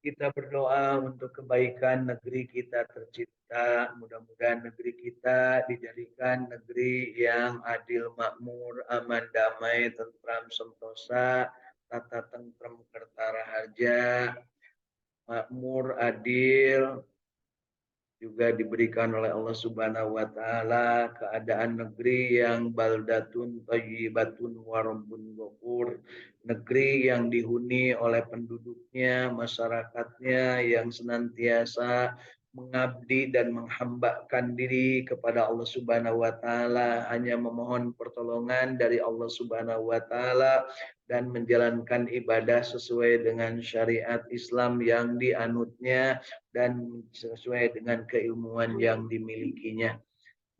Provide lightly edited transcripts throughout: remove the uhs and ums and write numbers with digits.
Kita berdoa untuk kebaikan negeri kita tercipta. Mudah-mudahan negeri kita dijadikan negeri yang adil, makmur, aman, damai, tentram, sentosa, tata tentrem, kertara harja, makmur, adil, juga diberikan oleh Allah Subhanahu wa taala keadaan negeri yang baldatun thayyibatun wa rabbun ghafur, negeri yang dihuni oleh penduduknya, masyarakatnya yang senantiasa mengabdi dan menghambakan diri kepada Allah Subhanahu wa taala, hanya memohon pertolongan dari Allah Subhanahu wa taala dan menjalankan ibadah sesuai dengan syariat Islam yang dianutnya dan sesuai dengan keilmuan yang dimilikinya.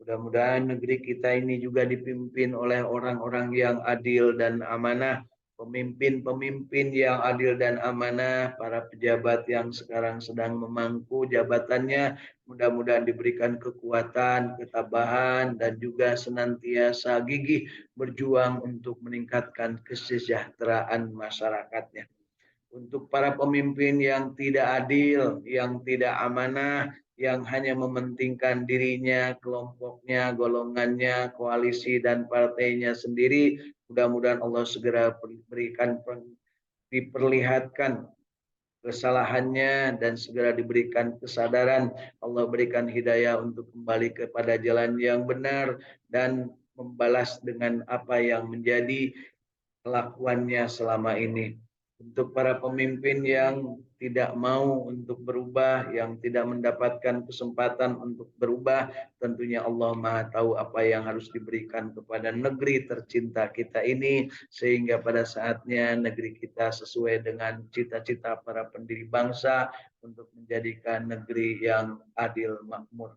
Mudah-mudahan negeri kita ini juga dipimpin oleh orang-orang yang adil dan amanah, pemimpin-pemimpin yang adil dan amanah, para pejabat yang sekarang sedang memangku jabatannya, mudah-mudahan diberikan kekuatan, ketabahan, dan juga senantiasa gigih berjuang untuk meningkatkan kesejahteraan masyarakatnya. Untuk para pemimpin yang tidak adil, yang tidak amanah, yang hanya mementingkan dirinya, kelompoknya, golongannya, koalisi dan partainya sendiri, mudah-mudahan Allah segera berikan, diperlihatkan kesalahannya dan segera diberikan kesadaran. Allah berikan hidayah untuk kembali kepada jalan yang benar dan membalas dengan apa yang menjadi kelakuannya selama ini. Untuk para pemimpin yang tidak mau untuk berubah, yang tidak mendapatkan kesempatan untuk berubah, tentunya Allah Maha tahu apa yang harus diberikan kepada negeri tercinta kita ini, sehingga pada saatnya negeri kita sesuai dengan cita-cita para pendiri bangsa untuk menjadikan negeri yang adil makmur.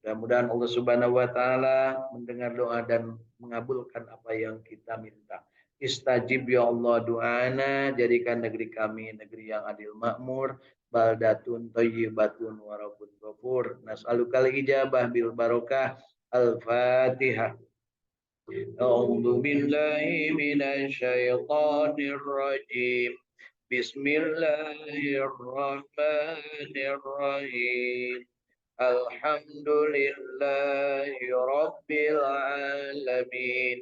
Mudah-mudahan Allah Subhanahu wa taala mendengar doa dan mengabulkan apa yang kita minta. Istajib ya Allah doana, jadikan negeri kami negeri yang adil makmur, baldatun thayyibatun wa rabbun ghafur. Nas'alukal ijabah bil barokah. Al-Fatihah. A'udzu billahi minasy syaithanir rajim. Bismillahirrahmanirrahim. Alhamdulillahi rabbil alamin.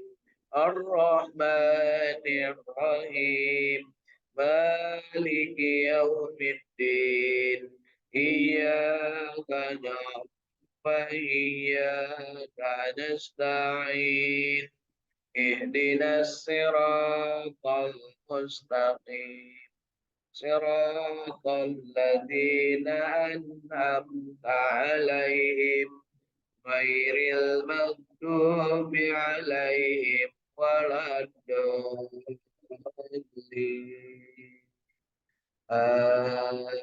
Ar-Rahmanir Rahim. Maliki yaumiddin. Iyyaka na'budu wa iyyaka nasta'in. Ihdinas siratal mustaqim. Siratal ladzina an'amta 'alaihim ghairil maghdubi 'alaihim waladdallin. Amin.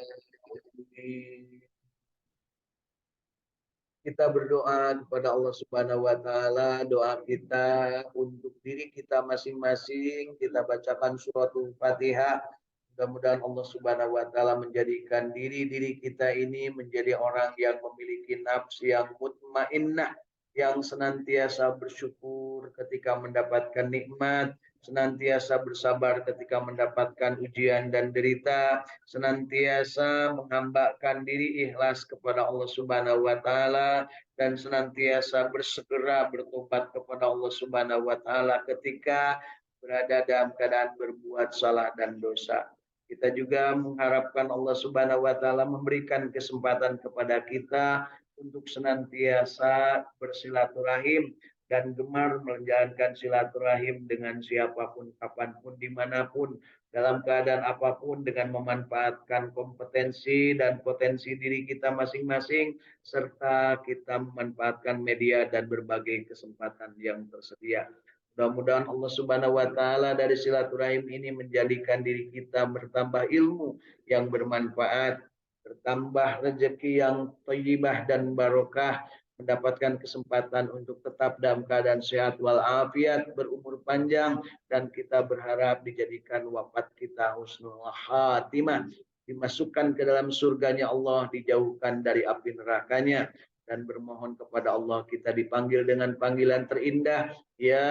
Kita berdoa kepada Allah Subhanahu wa taala, doa kita untuk diri kita masing-masing, kita bacakan suratul Fatihah. Mudah-mudahan Allah Subhanahu wa taala menjadikan diri-diri kita ini menjadi orang yang memiliki nafsu yang mutmainnah, yang senantiasa bersyukur ketika mendapatkan nikmat, senantiasa bersabar ketika mendapatkan ujian dan derita, senantiasa menghambakan diri ikhlas kepada Allah Subhanahu wa taala dan senantiasa bersegera bertobat kepada Allah Subhanahu wa taala ketika berada dalam keadaan berbuat salah dan dosa. Kita juga mengharapkan Allah Subhanahu wa taala memberikan kesempatan kepada kita untuk senantiasa bersilaturahim dan gemar menjalankan silaturahim dengan siapapun, kapanpun, dimanapun, dalam keadaan apapun, dengan memanfaatkan kompetensi dan potensi diri kita masing-masing, serta kita memanfaatkan media dan berbagai kesempatan yang tersedia. Mudah-mudahan Allah Subhanahu wa taala dari silaturahim ini menjadikan diri kita bertambah ilmu yang bermanfaat, bertambah rezeki yang thayyibah dan barokah, mendapatkan kesempatan untuk tetap dalam keadaan sehat walafiat, berumur panjang, dan kita berharap dijadikan wafat kita husnul khatimah, dimasukkan ke dalam surganya Allah, dijauhkan dari api nerakanya, dan bermohon kepada Allah kita dipanggil dengan panggilan terindah, ya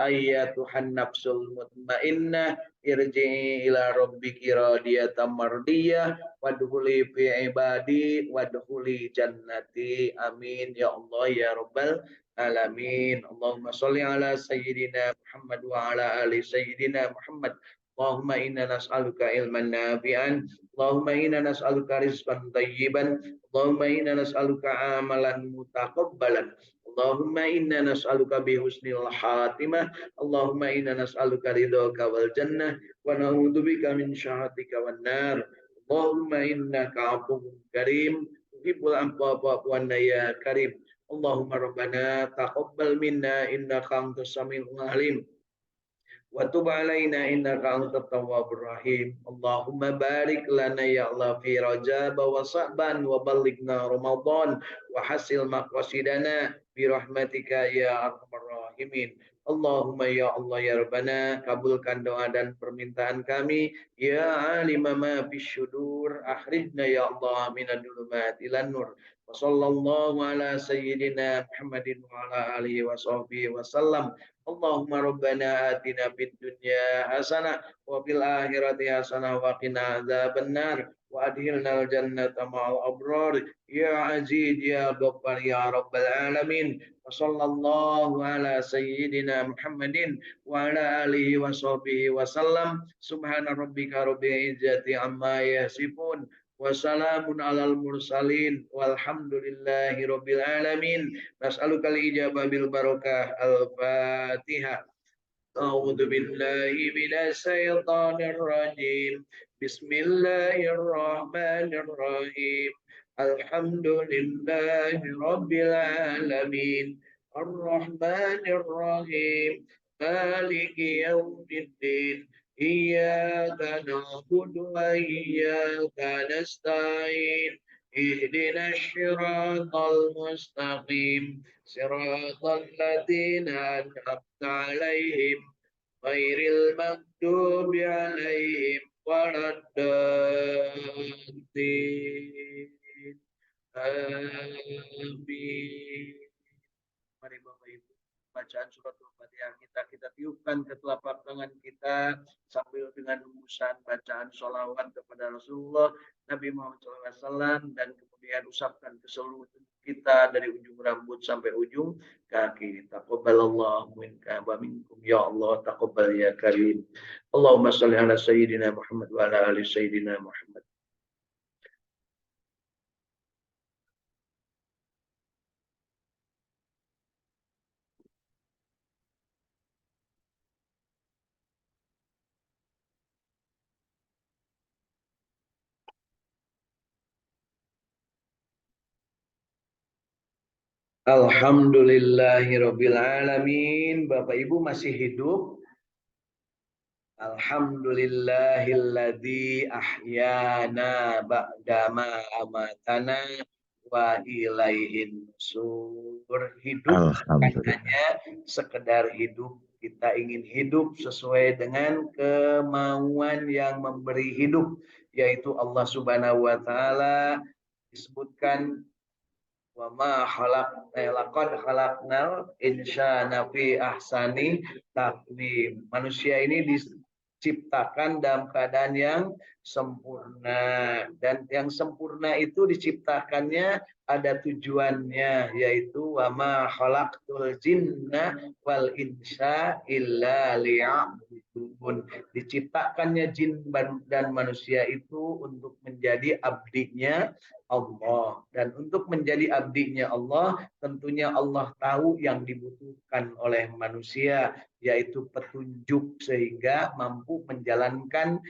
ayyatuhan nafsul mutmainnah irji'i ila rabbiki radiyatan mardiyah wadkhuli fi ibadi wadkhuli jannati. Amin ya Allah ya rabbal alamin. Allahumma sholli ala sayyidina Muhammad wa ala ali sayyidina Muhammad. Allahumma inna nas'aluka ilman nafi'an. Allahumma inna nas'aluka rizqan thayyiban. Allahumma inna nas'aluka amalan mutaqabbalan. Allahumma inna nas'aluka bi husnil khatimah. Allahumma inna nas'aluka ridhaka wal jannah wa na'udzubika min syahhatika wan nar. Allahumma innaka 'afuwwun karim tuhibbul 'afwa fa'fu 'anna ya karim. Allahumma rabbana taqabbal minna innaka antas samiul alim. Wa tub alaina innaka antat tawwabur rahim. Allahumma barik lana ya Allah fi Rajab wa Sa'ban wa ballighna Ramadan wa hasil maqasidana bi rahmatika ya arhamar rahimin. Allahumma ya Allah ya Rabbana, kabulkan doa dan permintaan kami. Ya alima ma bisyudur, akhrijna ya Allah minad dhulumati ilan nur. Wa sallallahu ala sayyidina Muhammadin wa ala alihi wa sahbihi wa sallam. Allahumma rabbana atina fid dunya hasanah wa fil akhirati hasanah wa qina adzabannar wa adkhilnal jannata ma'al abrar ya aziz ya ghaffar ya rabbal alamin. Wa sallallahu ala sayyidina Muhammadin wa ala alihi wa sahbihi wa sallam. Subhana rabbika rabbil izzati amma yasifun wa salamun alal mursalin walhamdulillahi rabbil alamin. Nas'alukal ijabah bil barakah. Al-Fatihah. A'udzu billahi minasy syaithanir rajim. Bismillahirrahmanirrahim. Alhamdulillahi rabbil alamin. Ar-Rahmanir Rahim. Maliki yaumiddin. Iyyaka na'budu wa iyyaka nasta'in. Ihdinas siratal mustaqim. Siratal ladzina an'amta 'alaihim ghairil maghdubi 'alaihim waladdallin. Amin. Mari Bapak Ibu, bacaan surat Al-Fatihah kita tiupkan ke telapak tangan kita sambil dengan rumusan bacaan sholawat kepada Rasulullah Nabi Muhammad SAW dan kemudian usapkan ke seluruh tubuh kita dari ujung rambut sampai ujung kaki. Taqabbalallahu minka wa minkum ya Allah, taqabbal ya karim. Allahumma shalli ala sayyidina Muhammad wa ala ali sayyidina Muhammad. Alhamdulillahirabbil alamin. Bapak Ibu masih hidup? Alhamdulillahilladzi ahyana ba'dama amatana wa ilaihin nusur. Hidup hanya sekedar hidup. Kita ingin hidup sesuai dengan kemauan yang memberi hidup, yaitu Allah Subhanahu wa taala. Disebutkan wa ma laqad khalaqnal insana fi ahsani taqwim. Manusia ini diciptakan dalam keadaan yang sempurna, dan yang sempurna itu diciptakannya ada tujuannya, yaitu wa ma khalaqtul jinna wal insa illa liya'budun. Diciptakannya jin dan manusia itu untuk menjadi abdinya Allah, dan untuk menjadi abdinya Allah tentunya Allah tahu yang dibutuhkan oleh manusia, yaitu petunjuk sehingga mampu menjalankan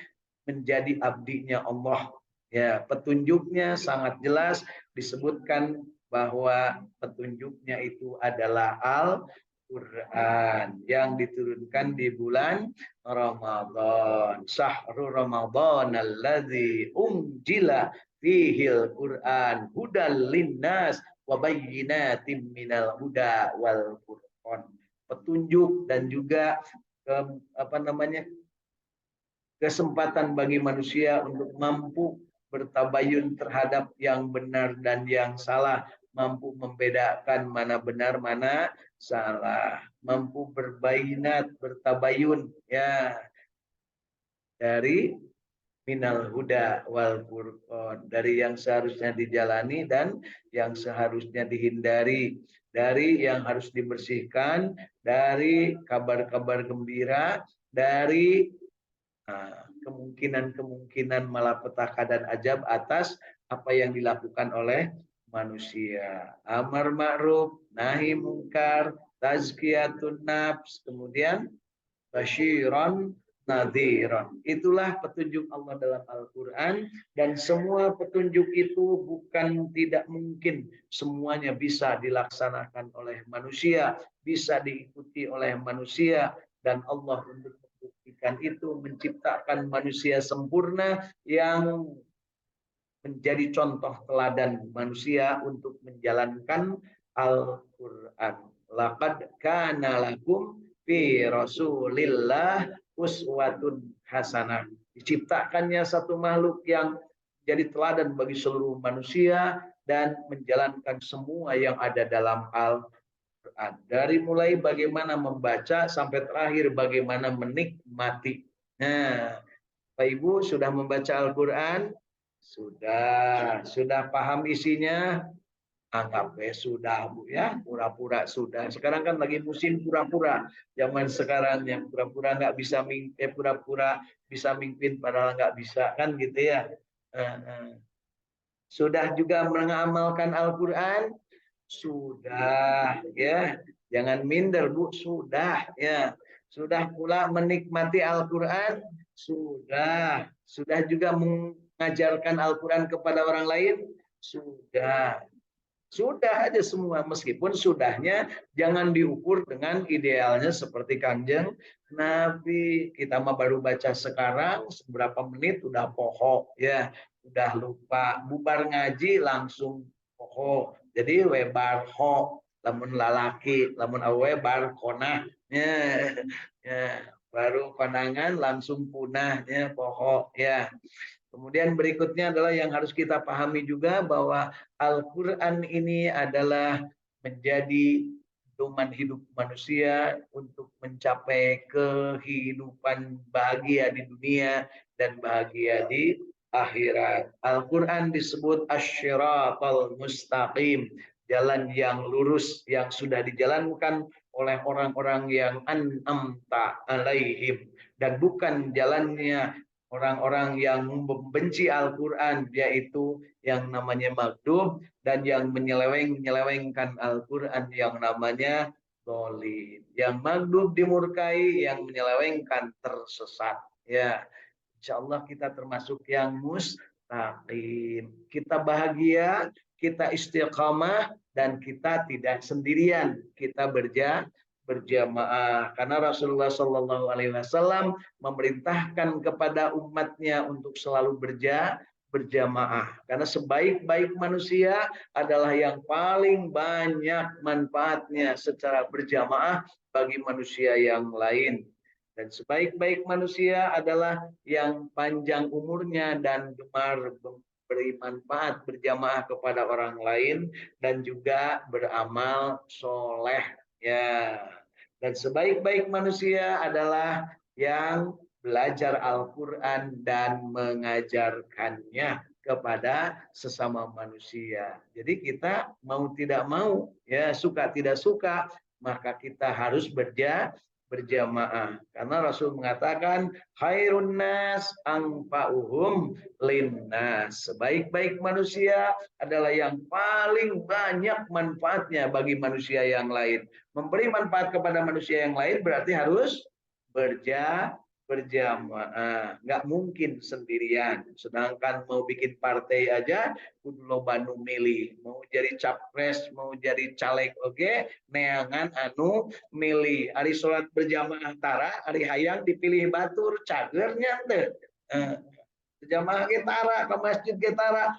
menjadi abdinya Allah. Ya, petunjuknya sangat jelas, disebutkan bahwa petunjuknya itu adalah Al-Quran yang diturunkan di bulan Ramadan. Syahrul Ramadan alladzi unjila fihil Quran hudal linnas wa bayyinatim minal huda wal furqan. Petunjuk dan juga kesempatan bagi manusia untuk mampu bertabayun terhadap yang benar dan yang salah, mampu membedakan mana benar mana salah, mampu bertabayun ya, dari minal huda wal furqan, dari yang seharusnya dijalani dan yang seharusnya dihindari, dari yang harus dibersihkan, dari kabar-kabar gembira, dari kemungkinan-kemungkinan malapetaka dan ajab atas apa yang dilakukan oleh manusia. Amar ma'ruf, nahi mungkar, tazkiyatun nafs, kemudian basyiran nadhiran. Itulah petunjuk Allah dalam Al-Quran, dan semua petunjuk itu bukan tidak mungkin semuanya bisa dilaksanakan oleh manusia, bisa diikuti oleh manusia, dan Allah untuk membuktikan itu menciptakan manusia sempurna yang menjadi contoh teladan manusia untuk menjalankan Al-Quran. Laqad kana lakum fi Rasulillah uswatun hasanah. Diciptakannya satu makhluk yang jadi teladan bagi seluruh manusia dan menjalankan semua yang ada dalam Al-Quran. Dari mulai bagaimana membaca sampai terakhir bagaimana menikmati. Nah, Pak Ibu sudah membaca Al-Quran? Sudah paham isinya? Anggap sudah Bu ya, pura-pura sudah. Sekarang kan lagi musim pura-pura. Zaman sekarang yang pura-pura nggak bisa pura-pura bisa mimpin padahal nggak bisa kan gitu ya. Sudah juga mengamalkan Al-Quran? Sudah ya. Jangan minder Bu, sudah ya. Sudah pula menikmati Al-Quran? Sudah. Sudah juga mengajarkan Al-Quran kepada orang lain? Sudah. Sudah aja semua, meskipun sudahnya jangan diukur dengan idealnya seperti Kanjeng Nabi. Kita mah baru baca sekarang, seberapa menit udah poho ya, udah lupa. Bubar ngaji langsung poho. Jadi webar ho, lamun lalaki, lamun awe bar konah. Ya, ya, baru konangan langsung punah ya, poho ya. Kemudian berikutnya adalah yang harus kita pahami juga bahwa Al-Quran ini adalah menjadi pedoman hidup manusia untuk mencapai kehidupan bahagia di dunia dan bahagia di akhirat. Al-Quran disebut asy-syiratal mustaqim, jalan yang lurus yang sudah dijalankan oleh orang-orang yang an'amta alaihim, dan bukan jalannya orang-orang yang membenci Al-Quran, yaitu yang namanya maghdub, dan yang menyelewengkan Al-Quran yang namanya dhalin. Yang maghdub dimurkai, yang menyelewengkan tersesat. Ya, insya Allah kita termasuk yang mustaqim. Kita bahagia, kita istiqamah, dan kita tidak sendirian. Kita berjamaah, karena Rasulullah Shallallahu Alaihi Wasallam memerintahkan kepada umatnya untuk selalu berjamaah, karena sebaik-baik manusia adalah yang paling banyak manfaatnya secara berjamaah bagi manusia yang lain, dan sebaik-baik manusia adalah yang panjang umurnya dan gemar beri manfaat berjamaah kepada orang lain dan juga beramal soleh ya. Dan sebaik-baik manusia adalah yang belajar Al-Quran dan mengajarkannya kepada sesama manusia. Jadi kita mau tidak mau, ya suka tidak suka, maka kita harus berjamaah. Karena Rasul mengatakan, khairun nas anfa'uhum linnas. Sebaik-baik manusia adalah yang paling banyak manfaatnya bagi manusia yang lain. Memberi manfaat kepada manusia yang lain berarti harus berjamaah. Nggak mungkin sendirian. Sedangkan mau bikin partai aja kudu loba nu milih. Mau jadi capres, mau jadi caleg oke, neangan anu milih. Ari sholat berjamaah tara, ari hayang dipilih batur, cagernya teh. Jamaah getara ke masjid getara,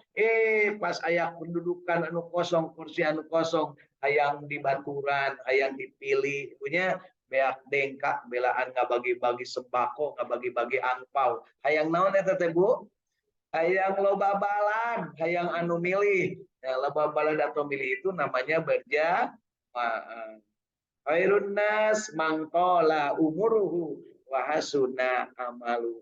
pas ayak pendudukan anu kosong, kursi anu kosong, hayang dibaturan, hayang dipilih, punya beak dengkak belaan nggak bagi-bagi sembako, nggak bagi-bagi angpau, hayang naon eta teh Bu? Hayang loba balad, hayang anu milih. Ya, loba balad atau milih itu namanya berjamaah. Khairun nas mangkola umuruhu wa hasuna amalu.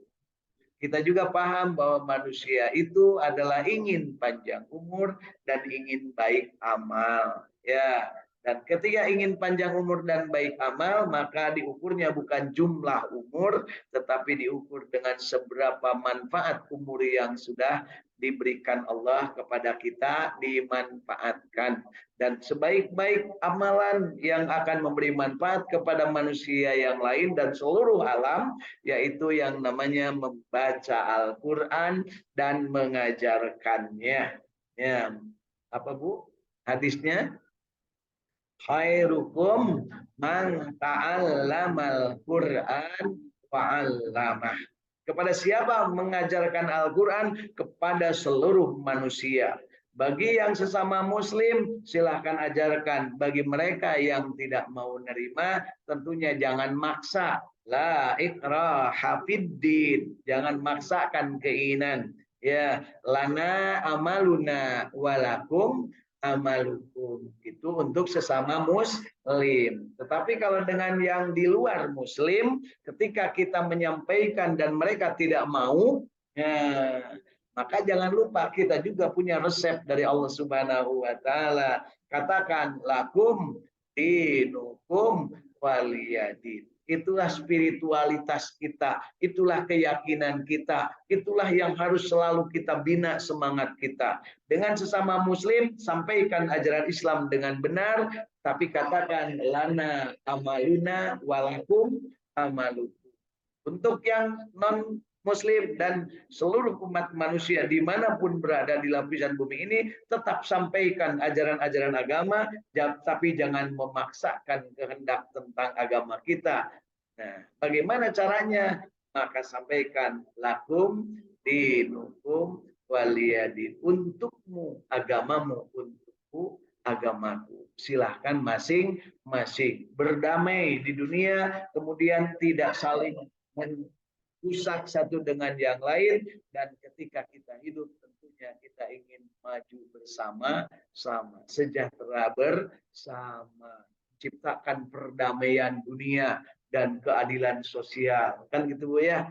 Kita juga paham bahwa manusia itu adalah ingin panjang umur dan ingin baik amal. Ya, dan ketika ingin panjang umur dan baik amal, maka diukurnya bukan jumlah umur, tetapi diukur dengan seberapa manfaat umur yang sudah diberikan Allah kepada kita, dimanfaatkan. Dan sebaik-baik amalan yang akan memberi manfaat kepada manusia yang lain dan seluruh alam, yaitu yang namanya membaca Al-Quran dan mengajarkannya. Ya, apa Bu? Hadisnya? Khairukum man ta'allamal Qur'an wa 'allamah. Kepada siapa mengajarkan Al-Quran? Kepada seluruh manusia. Bagi yang sesama muslim, silahkan ajarkan. Bagi mereka yang tidak mau nerima, tentunya jangan maksa. La ikraha fiddin. Jangan maksakan keinginan. Ya, lana amaluna walakum amalukum. Itu untuk sesama muslim. Tetapi kalau dengan yang di luar muslim, ketika kita menyampaikan dan mereka tidak mau, ya, maka jangan lupa kita juga punya resep dari Allah Subhanahu wa taala. Katakan lakum dinukum waliyadin. Itulah spiritualitas kita, itulah keyakinan kita, itulah yang harus selalu kita bina semangat kita. Dengan sesama muslim, sampaikan ajaran Islam dengan benar, tapi katakan lana amaluna walakum amalukum. Untuk yang non Muslim dan seluruh umat manusia dimanapun berada di lapisan bumi ini, tetap sampaikan ajaran-ajaran agama, tapi jangan memaksakan kehendak tentang agama kita. Nah, bagaimana caranya? Maka sampaikan lakum dinukum waliyadin. Untukmu agamamu, untukku agamaku. Silahkan masing-masing berdamai di dunia, kemudian tidak saling rusak satu dengan yang lain, dan ketika kita hidup tentunya kita ingin maju bersama-sama, sejahtera bersama, ciptakan perdamaian dunia dan keadilan sosial, kan gitu Bu ya.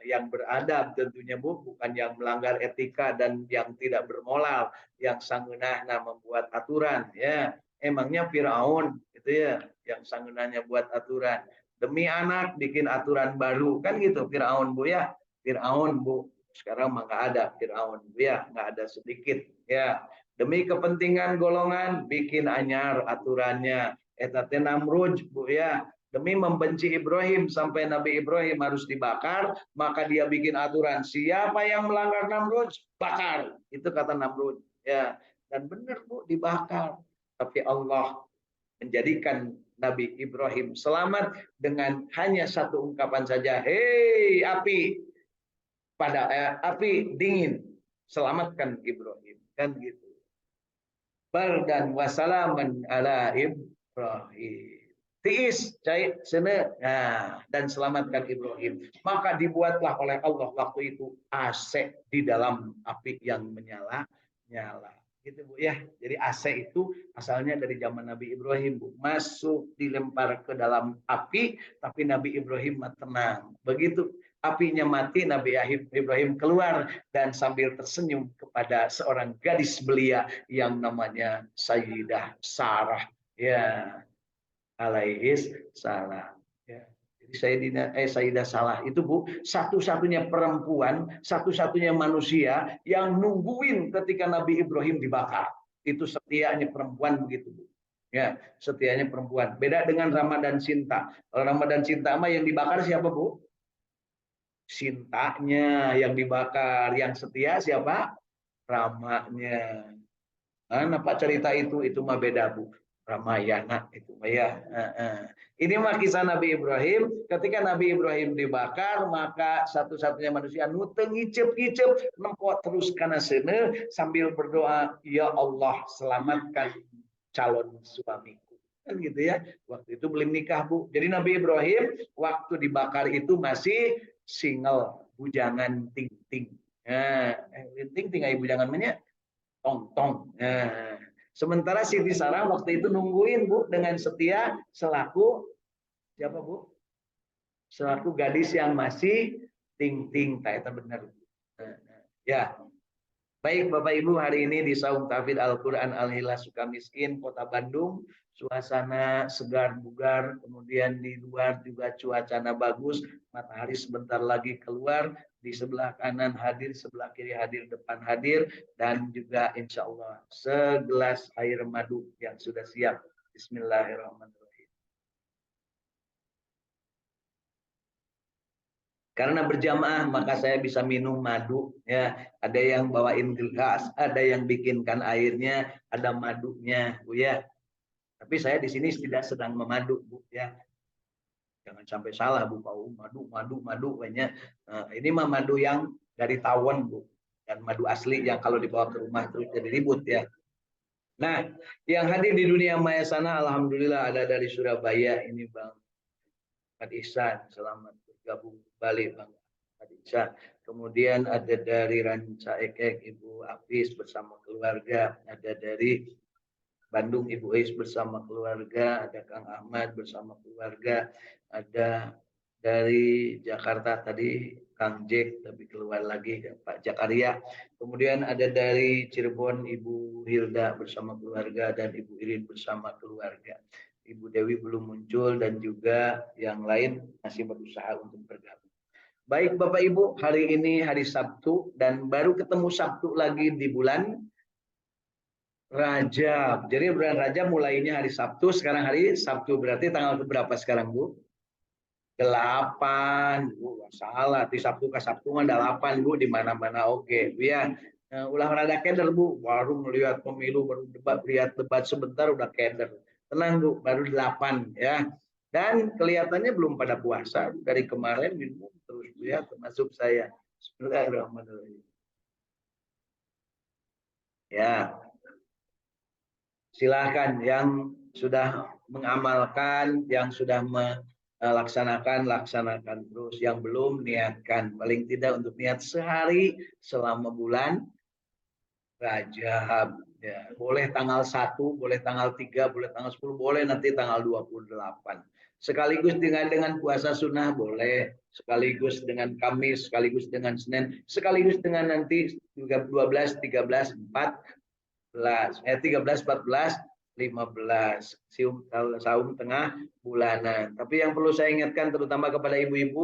Yang beradab tentunya Bu, bukan yang melanggar etika dan yang tidak bermoral, yang sangeunahna membuat aturan ya. Emangnya Firaun gitu ya, yang sangeunahnya buat aturan. Demi anak bikin aturan baru, kan gitu Firaun Bu ya. Firaun Bu, sekarang mah nggak ada Firaun Bu ya, nggak ada sedikit ya. Demi kepentingan golongan bikin anyar aturannya. Eta teh Namrud Bu ya. Demi membenci Ibrahim sampai Nabi Ibrahim harus dibakar, maka dia bikin aturan, siapa yang melanggar Namrud bakar. Itu kata Namrud ya. Dan benar Bu, dibakar. Tapi Allah menjadikan Nabi Ibrahim selamat dengan hanya satu ungkapan saja, hei api, api dingin, selamatkan Ibrahim, kan gitu. Bardan wasalaman ala Ibrahim. Tiis cair sene, nah, dan selamatkan Ibrahim. Maka dibuatlah oleh Allah waktu itu AC di dalam api yang menyala-nyala. Gitu Bu ya. Jadi AC itu asalnya dari zaman Nabi Ibrahim Bu. Masuk dilempar ke dalam api, tapi Nabi Ibrahim tenang. Begitu apinya mati, Nabi Ibrahim keluar dan sambil tersenyum kepada seorang gadis belia yang namanya Sayyidah Sarah. Ya, alaihis salam. Ya. Jadi Sayyidah Salah itu Bu, satu-satunya perempuan, satu-satunya manusia yang nungguin ketika Nabi Ibrahim dibakar. Itu setianya perempuan begitu Bu. Ya, setianya perempuan. Beda dengan Ramadan Cinta. Kalau Ramadan Cinta mah yang dibakar siapa Bu? Cintanya yang dibakar. Yang setia siapa? Ramanya. Mana Pak cerita itu mah beda Bu. Ramayana itu ya. Ini mah kisah Nabi Ibrahim. Ketika Nabi Ibrahim dibakar, maka satu-satunya manusia nuteng ngicep-ngicep nempok terus kana seuneu sambil berdoa, ya Allah selamatkan calon suamiku. Kan gitu ya. Waktu itu belum nikah Bu. Jadi Nabi Ibrahim waktu dibakar itu masih single, bujangan ting-ting. Nah, ting-ting ayo bujangan menye tong-tong. Nah, sementara Siti Sarah waktu itu nungguin Bu dengan setia selaku siapa Bu? Selaku gadis yang masih ting tak benar. Ya. Baik Bapak Ibu, hari ini di Saum Tahfidz Al-Quran Al-Hilal Sukamiskin, Kota Bandung, suasana segar bugar, kemudian di luar juga cuacanya bagus, matahari sebentar lagi keluar, di sebelah kanan hadir, sebelah kiri hadir, depan hadir, dan juga insya Allah segelas air madu yang sudah siap. Bismillahirrahmanirrahim. Karena berjamaah maka saya bisa minum madu ya. Ada yang bawain gelas, ada yang bikinkan airnya, ada madunya, Bu ya. Tapi saya di sini tidak sedang memadu, Bu ya. Jangan sampai salah Bu, madu banyak. Nah, ini mah madu yang dari tawon, Bu. Dan madu asli yang kalau dibawa ke rumah terus jadi ribut ya. Nah, yang hadir di dunia maya sana alhamdulillah ada dari Surabaya ini Bang Ihsan, selamat bergabung kembali Bang Ihsan. Kemudian ada dari Ranca Ekek Ibu Apis bersama keluarga, ada dari Bandung Ibu Is bersama keluarga, ada Kang Ahmad bersama keluarga, ada dari Jakarta tadi Kang Jack tapi keluar lagi Pak Jakaria. Kemudian ada dari Cirebon Ibu Hilda bersama keluarga dan Ibu Irin bersama keluarga. Ibu Dewi belum muncul dan juga yang lain masih berusaha untuk bergabung. Baik Bapak Ibu, hari ini hari Sabtu dan baru ketemu Sabtu lagi di bulan Rajab. Jadi bulan Rajab mulainya hari Sabtu, sekarang hari Sabtu berarti tanggal berapa sekarang Bu? 8. Salah, di Sabtu ke Sabtu mah 8 Bu di mana-mana oke. Ya. Ulah rada keder Bu, baru melihat pemilu, baru lihat debat sebentar udah keder. Tenang Bu, baru 8 ya. Dan kelihatannya belum pada puasa dari kemarin minum terus Bu ya, termasuk saya. Bismillahirrahmanirrahim. Ya. Silahkan yang sudah mengamalkan, yang sudah melaksanakan, laksanakan terus. Yang belum, niatkan. Paling tidak untuk niat sehari selama bulan Rajab. Ya, boleh tanggal 1, boleh tanggal 3, boleh tanggal 10, boleh nanti tanggal 28. Sekaligus dengan puasa sunnah boleh, sekaligus dengan Kamis, sekaligus dengan Senin, sekaligus dengan nanti 12, 13, 14, 13, 14, 15. Saum tengah bulanan. Tapi yang perlu saya ingatkan terutama kepada ibu-ibu